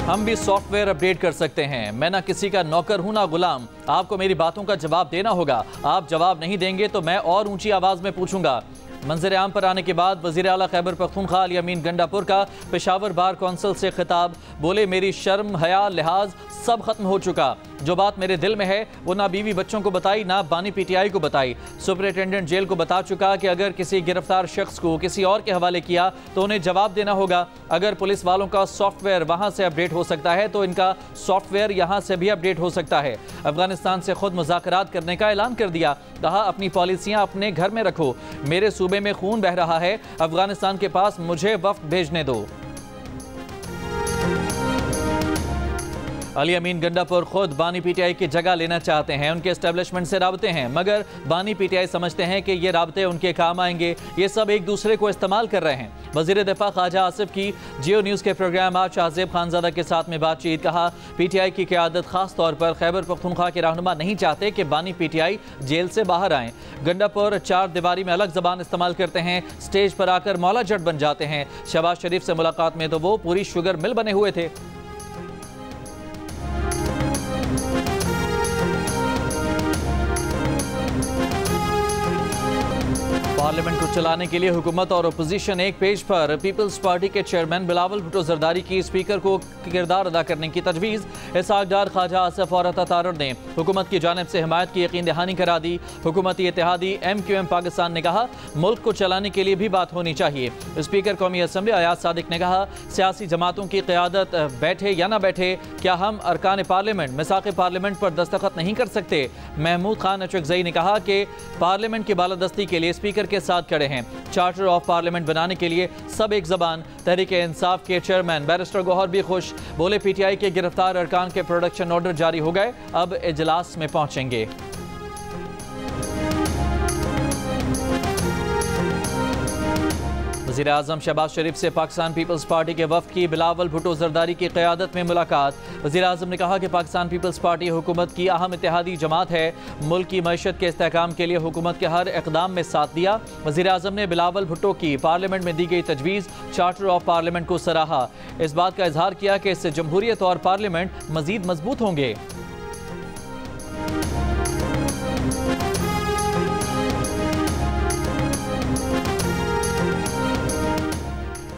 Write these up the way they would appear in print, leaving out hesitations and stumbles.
हम भी software update कर सकते हैं। मैं ना किसी का नौकर हूं ना गुलाम। आपको मेरी बातों का जवाब देना होगा। आप जवाब नहीं देंगे तो मैं और ऊंची आवाज में पूछूंगा। मंजर आम पर आने के बाद वज़ीर आला खैबर पख्तूनख्वा अली अमीन गंडापुर का पेशावर बार कौंसिल से खिताब। बोले, मेरी शर्म हया लिहाज सब खत्म हो चुका। जो बात मेरे दिल में है वो ना बीवी बच्चों को बताई ना बानी पीटीआई को बताई। सुपरिटेंडेंट जेल को बता चुका कि अगर किसी गिरफ्तार शख्स को किसी और के हवाले किया तो उन्हें जवाब देना होगा। अगर पुलिस वालों का सॉफ्टवेयर वहां से अपडेट हो सकता है तो इनका सॉफ्टवेयर यहां से भी अपडेट हो सकता है। अफगानिस्तान से खुद मुज़ाकरात करने का ऐलान कर दिया। कहा, अपनी पॉलिसियां अपने घर में रखो। मेरे सूबे में खून बह रहा है, अफगानिस्तान के पास मुझे वफ्द भेजने दो। अली अमीन गंडापुर खुद बानी पीटीआई की जगह लेना चाहते हैं। उनके एस्टेब्लिशमेंट से राबते हैं, मगर बानी पीटीआई समझते हैं कि ये राबते उनके काम आएंगे। ये सब एक दूसरे को इस्तेमाल कर रहे हैं। वज़ीर दिफा ख्वाजा आसिफ की जियो न्यूज़ के प्रोग्राम आज शाहजेब खानजादा के साथ में बातचीत। कहा, पीटीआई की क़यादत खास तौर पर खैबर पख्तूनख्वा के रहनुमा नहीं चाहते कि बानी पीटीआई जेल से बाहर आएँ। गंडापुर चार दीवारी में अलग ज़बान इस्तेमाल करते हैं, स्टेज पर आकर मौला जट बन जाते हैं। शहबाज शरीफ से मुलाकात में तो वो पूरी शुगर मिल बने हुए थे। पार्लियामेंट को चलाने के लिए हुकूमत और अपोजिशन एक पेज पर। पीपल्स पार्टी के चेयरमैन बिलावल भुट्टो जरदारी की स्पीकर को किरदार अदा करने की तजवीज़। इसहाक़डार ख्वाजा आसिफ और अतातारर ने हुकूमत की जानिब से हिमायत की यकीन दहानी करा दी। हुकूमती इत्तेहादी MQM पाकिस्तान ने कहा, मुल्क को चलाने के लिए भी बात होनी चाहिए। स्पीकर कौमी असम्बली अयाज सादिक ने कहा, सियासी जमातों की क़यादत बैठे या ना बैठे, क्या हम अरकान पार्लियामेंट मिसाक़ पार्लियामेंट पर दस्तखत नहीं कर सकते। महमूद खान अचकज़ई ने कहा कि पार्लियामेंट की बालादस्ती के लिए स्पीकर के साथ खड़े हैं। चार्टर ऑफ पार्लियामेंट बनाने के लिए सब एक जबान। तहरीक इंसाफ के चेयरमैन बैरिस्टर गौहर भी खुश। बोले, पीटीआई के गिरफ्तार अरकान के प्रोडक्शन ऑर्डर जारी हो गए, अब इजलास में पहुंचेंगे। वज़ीर आज़म शहबाज शरीफ से पाकिस्तान पीपल्स पार्टी के वफ़द की बिलावल भुट्टो जरदारी की क़यादत में मुलाकात। वज़ीर आज़म ने कहा कि पाकिस्तान पीपल्स पार्टी हुकूमत की अहम इत्तेहादी जमात है। मुल्क की मईशत के इस्तेहकाम के लिए हुकूमत के हर इक़दाम में साथ दिया। वज़ीर आज़म ने बिलावल भुट्टो की पार्लियामेंट में दी गई तजवीज़ चार्टर ऑफ पार्लियामेंट को सराहा। इस बात का इजहार किया कि इससे जमहूरियत और पार्लियामेंट मज़ीद मजबूत होंगे।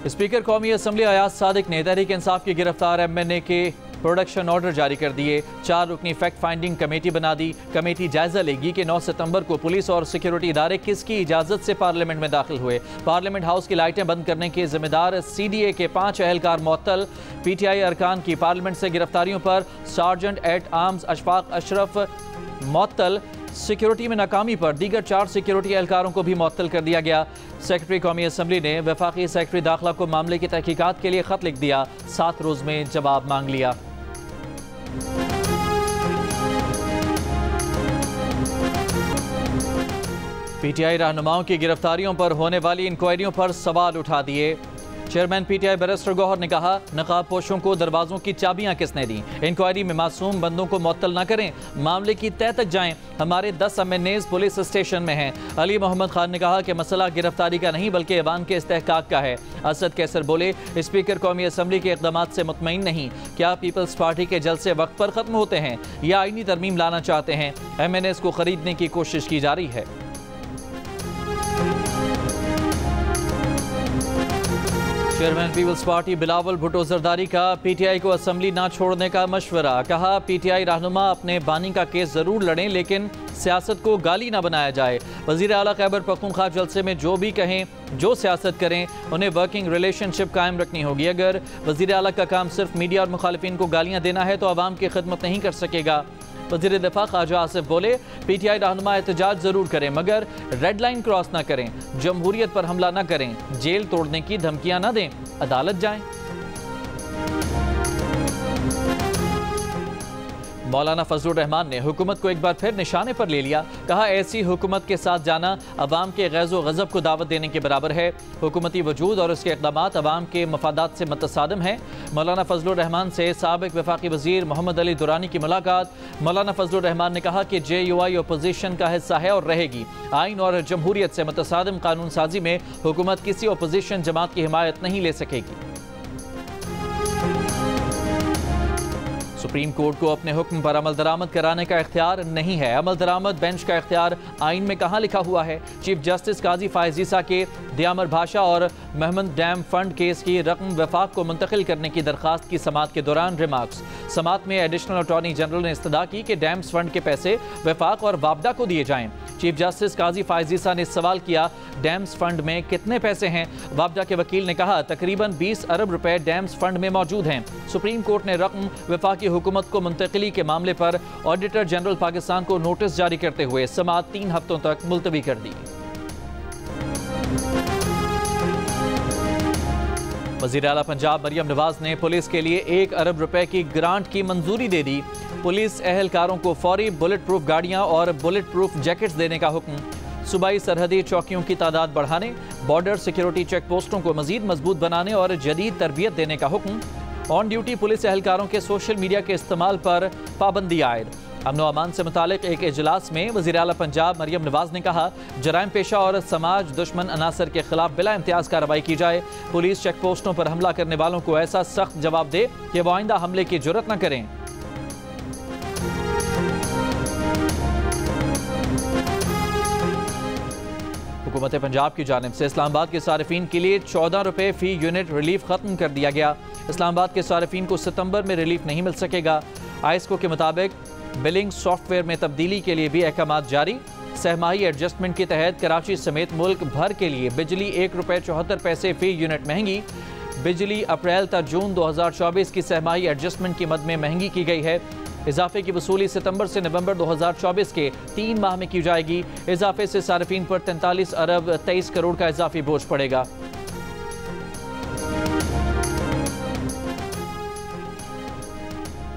स्पीकर कौमी असम्बली अयाज सादिक ने तहरीक इंसाफ की गिरफ्तार MNA के प्रोडक्शन ऑर्डर जारी कर दिए। 4 रुकनी फैक्ट फाइंडिंग कमेटी बना दी। कमेटी जायजा लेगी कि 9 सितंबर को पुलिस और सिक्योरिटी इदारे किसकी इजाजत से पार्लियामेंट में दाखिल हुए। पार्लियामेंट हाउस की लाइटें बंद करने के जिम्मेदार CDA के 5 एहलकार मुअत्तल। PTI अरकान की पार्लियामेंट से गिरफ्तारियों पर sergeant at arms Ashfaq Ashraf मुअत्तल। सिक्योरिटी में नाकामी पर दीगर 4 सिक्योरिटी एहलकारों को भी मुअत्तल कर दिया गया। सेक्रेटरी कौमी असम्बली ने वफाकी सेक्रेटरी दाखिला को मामले की तहकीकात के लिए खत लिख दिया। 7 रोज में जवाब मांग लिया। PTI रहनुमाओं की गिरफ्तारियों पर होने वाली इंक्वायरियों पर सवाल उठा दिए। चेयरमैन PTI बैरिस्टर गौहर ने कहा, नकाब पोशों को दरवाजों की चाबियां किसने दी। इंक्वायरी में मासूम बंदों को मुअत्तल न करें, मामले की तह तक जाएं। हमारे 10 MNAs पुलिस स्टेशन में हैं। अली मोहम्मद खान ने कहा कि मसला गिरफ्तारी का नहीं बल्कि ऐवान के इस्तेहकाक का है। असद कैसर बोले, स्पीकर कौमी असम्बली के इक़दामात से मुतमईन नहीं। क्या पीपल्स पार्टी के जलसे वक्त पर खत्म होते हैं या आईनी तरमीम लाना चाहते हैं। MNAs को खरीदने की कोशिश की जा रही है। Chairman Peoples Party Bilawal Bhutto Zardari का PTI को असम्बली ना छोड़ने का मशवरा। कहा, PTI रहनुमा अपने बानी का केस जरूर लड़ें लेकिन सियासत को गाली ना बनाया जाए। वज़ीर आला खैबर पख्तूनख्वा जलसे में जो भी कहें, जो सियासत करें, उन्हें वर्किंग रिलेशनशिप कायम रखनी होगी। अगर वज़ीर आला का काम सिर्फ मीडिया और मुखालिफिन को गालियाँ देना है तो आवाम की खिदमत नहीं कर सकेगा। वज़ीर दिफा ख्वाजा आसिफ बोले, PTI रहनुमा एहतजाज जरूर करें मगर रेड लाइन क्रॉस ना करें, जमहूरियत पर हमला ना करें, जेल तोड़ने की धमकियां ना दें, अदालत जाएं। मौलाना फजलुर रहमान ने हुकूमत को एक बार फिर निशाने पर ले लिया। कहा, ऐसी हुकूमत के साथ जाना अवाम के गैज़ो गज़ब को दावत देने के बराबर है। हुकूमती वजूद और उसके इक़दामात अवाम के मफादात से मुतसादिम हैं। मौलाना फजलुर रहमान से साबिक वफाकी वज़ीर मोहम्मद अली दुरानी की मुलाकात। मौलाना फजलुर रहमान ने कहा कि JUI अपोजिशन का हिस्सा है और रहेगी। आइन और जमहूरियत से मुतसादिम कानून साजी में हुकूमत किसी अपोजिशन जमात की हिमायत नहीं ले सकेगी। सुप्रीम कोर्ट को अपने हुक्म पर अमल दरामद कराने का इख्तियार नहीं है। अमल दरामद बेंच का इख्तियार आइन में कहाँ लिखा हुआ है? चीफ जस्टिस काजी फायज ईसा के दियामर भाषा और महमद डैम फंड केस की रकम वफाक को मुंतकिल करने की दरखास्त की समात के दौरान रिमार्क्स। समात में एडिशनल अटॉर्नी जनरल ने इस्तदा की कि डैम्स फंड के पैसे वफाक और वापडा को दिए जाएं। चीफ जस्टिस काजी फायज ईसा ने सवाल किया, डैम्स फंड में कितने पैसे हैं? वापडा के वकील ने कहा तकरीबन 20 अरब रुपए डैम्स फंड में मौजूद हैं। सुप्रीम कोर्ट ने रकम वफाकी हुकूमत को मुंतकिली के मामले पर ऑडिटर जनरल पाकिस्तान को नोटिस जारी करते हुए समात 3 हफ्तों तक मुलतवी कर दी। वज़ीर आला पंजाब मरियम नवाज ने पुलिस के लिए 1 अरब रुपए की ग्रांट की मंजूरी दे दी। पुलिस एहलकारों को फौरी बुलेट प्रूफ गाड़ियां और बुलेट प्रूफ जैकेट्स देने का हुक्म। सूबाई सरहदी चौकियों की तादाद बढ़ाने, बॉर्डर सिक्योरिटी चेक पोस्टों को मजीद मजबूत बनाने और जदीद तरबियत देने का हुक्म। ऑन ड्यूटी पुलिस एहलकारों के सोशल मीडिया के इस्तेमाल पर पाबंदी आयद। अमन व अमान से मुतालिक एक इजलास में वज़ीर आला पंजाब मरियम नवाज ने कहा जराइम पेशा और समाज दुश्मन अनासर के खिलाफ बिला इम्तियाज कार्रवाई की जाए। पुलिस चेक पोस्टों पर हमला करने वालों को ऐसा सख्त जवाब दे कि वो आइंदा हमले की जुर्रत न करें। हुकूमत पंजाब की जानिब से इस्लामाबाद के सारिफीन के लिए 14 रुपए फी यूनिट रिलीफ खत्म कर दिया गया। इस्लामाबाद के सारिफीन को सितंबर में रिलीफ नहीं मिल सकेगा। आईएसको के मुताबिक बिलिंग सॉफ्टवेयर में तब्दीली के लिए भी अहकाम जारी। सहमाही एडजस्टमेंट के तहत कराची समेत मुल्क भर के लिए बिजली 1 रुपए 74 पैसे फी यूनिट महंगी। बिजली अप्रैल तक जून 2024 की सहमाही एडजस्टमेंट की मद में महंगी की गई है। इजाफे की वसूली सितंबर से नवंबर 2024 के 3 माह में की जाएगी। इजाफे से सारिफीन पर 43 अरब 23 करोड़ का इजाफी बोझ पड़ेगा।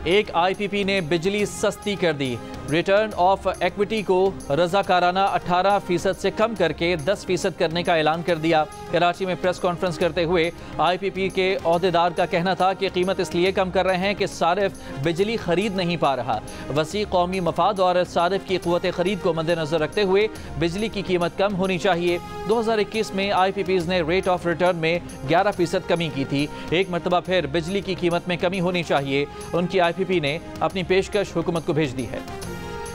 एक IPP ने बिजली सस्ती कर दी। रिटर्न ऑफ इक्विटी को रजाकाराना 18% से कम करके 10% करने का ऐलान कर दिया। कराची में प्रेस कॉन्फ्रेंस करते हुए IPP के ओहदेदार का कहना था कि कीमत इसलिए कम कर रहे हैं कि सारिफ बिजली खरीद नहीं पा रहा। वसी कौमी मफाद और सारिफ की क़ुव्वत खरीद को मद्देनजर रखते हुए बिजली की कीमत कम होनी चाहिए। 2021 में IPPs ने रेट ऑफ रिटर्न में 11% कमी की थी। एक मरतबा फिर बिजली की कीमत में कमी होनी चाहिए। उनकी IPP ने अपनी पेशकश हुकूमत को भेज दी है।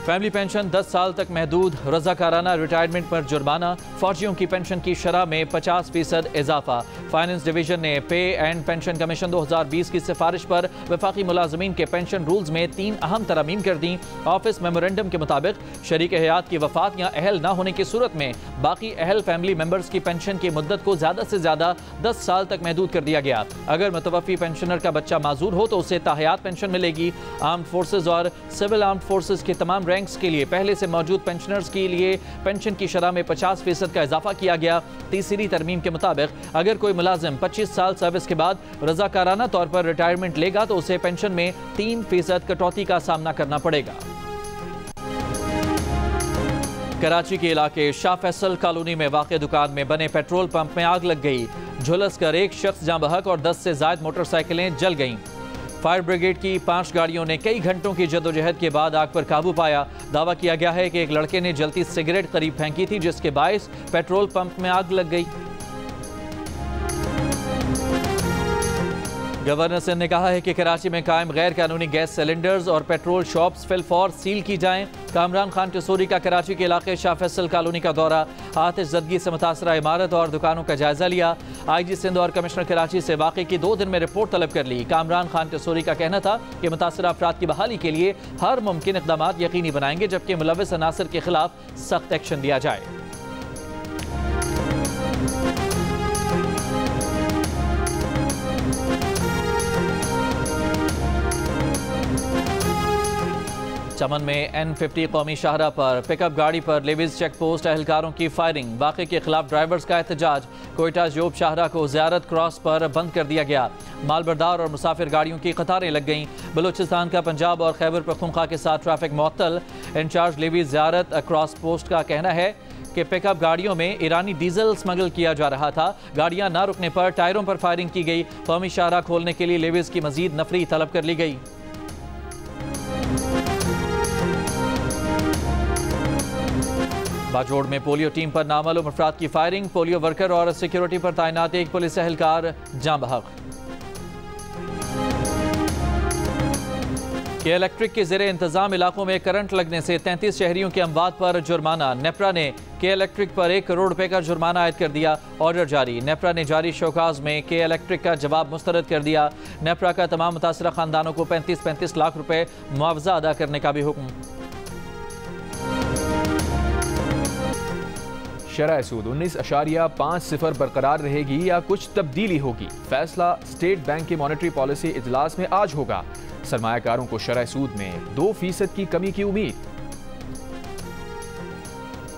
फैमिली पेंशन 10 साल तक महदूद, रजाकाराना रिटायरमेंट पर जुर्माना, फौजियों की पेंशन की शरह में 50% इजाफा। फाइनेंस डिवीजन ने पे एंड पेंशन कमीशन 2020 की सिफारिश पर वफाकी मुलाजमीन के पेंशन रूल्स में 3 अहम तरमीम कर दी। ऑफिस मेमोरेंडम के मुताबिक शरीक हयात की वफात या अहल न होने की सूरत में बाकी अहल फैमिली मेंबर्स की पेंशन की मुद्दत को ज़्यादा से ज़्यादा 10 साल तक महदूद कर दिया गया। अगर मुतवफ़ी पेंशनर का बच्चा माजूर हो तो उसे ताहयात पेंशन मिलेगी। आर्म्ड फोर्सेज और सिविल आर्म्ड फोर्सेज के तमाम रैंक्स के लिए पहले से मौजूद पेंशनर्स के लिए पेंशन की शरह में 50% का इजाफा किया गया। तीसरी तरमीम के मुताबिक अगर कोई मुलाजिम 25 साल सर्विस के बाद रजाकाराना तौर पर रिटायरमेंट लेगा तो उसे पेंशन में 3% कटौती का सामना करना पड़ेगा। कराची के इलाके शाह फैसल कॉलोनी में वाक़ दुकान में बने पेट्रोल पंप में आग लग गई। झुलस कर एक शख्स जाँ बहक और 10 से ज़ायद मोटरसाइकिलें जल गईं। फायर ब्रिगेड की 5 गाड़ियों ने कई घंटों की जदोजहद के बाद आग पर काबू पाया। दावा किया गया है कि एक लड़के ने जलती सिगरेट करीब फेंकी थी जिसके बायस पेट्रोल पंप में आग लग गई। गवर्नर सिंध ने कहा है कि कराची में कायम गैर कानूनी गैस सिलेंडर्स और पेट्रोल शॉप्स फिलफौर सील की जाएं। कामरान खान टिसोरी का कराची के इलाके शाह फैसल कॉलोनी का दौरा, आतिशज़दगी से मुतासरा इमारत और दुकानों का जायजा लिया। IG सिंध और कमिश्नर कराची से वाक़े की 2 दिन में रिपोर्ट तलब कर ली। कामरान खान टिसोरी का कहना था कि मुतासरा अफराद की बहाली के लिए हर मुमकिन इक़दाम यकीनी बनाएंगे जबकि मुलव्वस अनासर के खिलाफ सख्त एक्शन लिया जाए। चमन में N50 कौमी शाहरा पर पिकअप गाड़ी पर लेविज चेक पोस्ट एहलकारों की फायरिंग। वाक़े के खिलाफ ड्राइवर्स का एहतजाज। कोयटा जोब शाहरा को ज़ियारत क्रॉस पर बंद कर दिया गया। मालबरदार और मुसाफिर गाड़ियों की कतारें लग गईं। बलूचिस्तान का पंजाब और खैबर पख्तूनख्वा के साथ ट्रैफिक मुअत्तल। इंचार्ज लेविज ज़ियारत क्रॉस पोस्ट का कहना है कि पिकअप गाड़ियों में ईरानी डीजल स्मगल किया जा रहा था। गाड़ियां न रुकने पर टायरों पर फायरिंग की गई। कौमी शाहरा खोलने के लिए लेविज की मजीद नफरी तलब कर ली गई। बाजोड़ में पोलियो टीम पर नामालूम अफराद की फायरिंग। पोलियो वर्कर और सिक्योरिटी पर तैनात एक पुलिस एहलकार जाँ बहक। के इलेक्ट्रिक के ज़ेरे इंतजाम इलाकों में करंट लगने से 33 शहरियों की अमवात पर जुर्माना। नेपरा ने के इलेक्ट्रिक पर 1 करोड़ रुपए का जुर्माना आयद कर दिया। ऑर्डर जारी। नेपरा ने जारी शोकाज में के इलेक्ट्रिक का जवाब मुस्तरद कर दिया। नेपरा का तमाम मुतासरा खानदानों को 35-35 लाख रुपए मुआवजा अदा करने का भी हुक्म। शरह सूद 19.50 बरकरार रहेगी या कुछ तब्दीली होगी? फैसला स्टेट बैंक के मॉनेटरी पॉलिसी इजलास में आज होगा। सरमायाकारों को शरह सूद में 2% की कमी की उम्मीद।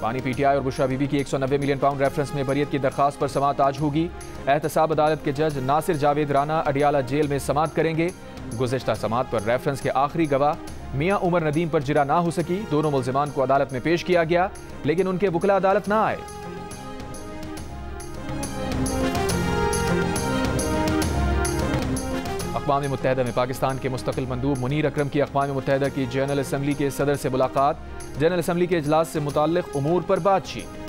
पानी पीटीआई और बुशरा बीबी की 190 मिलियन पाउंड रेफरेंस में बरियत की दरखास्त पर समाअत आज होगी। एहतसाब अदालत के जज नासिर जावेद राना अडियाला जेल में समाअत करेंगे। गुज़िश्ता समाअत पर रेफरेंस के आखिरी गवाह मियां उमर नदीम पर जिरा ना हो सकी। दोनों मुल्जिमान को अदालत में पेश किया गया, लेकिन उनके वकील अदालत ना आए। अक़वाम मुत्तहिदा में पाकिस्तान के मुस्तकिल मंदूब मुनीर अकरम की अक़वाम मुत्तहिदा की जनरल असम्बली के सदर से मुलाकात। जनरल असम्बली के इजलास से मुताल्लिक़ उमूर पर बातचीत।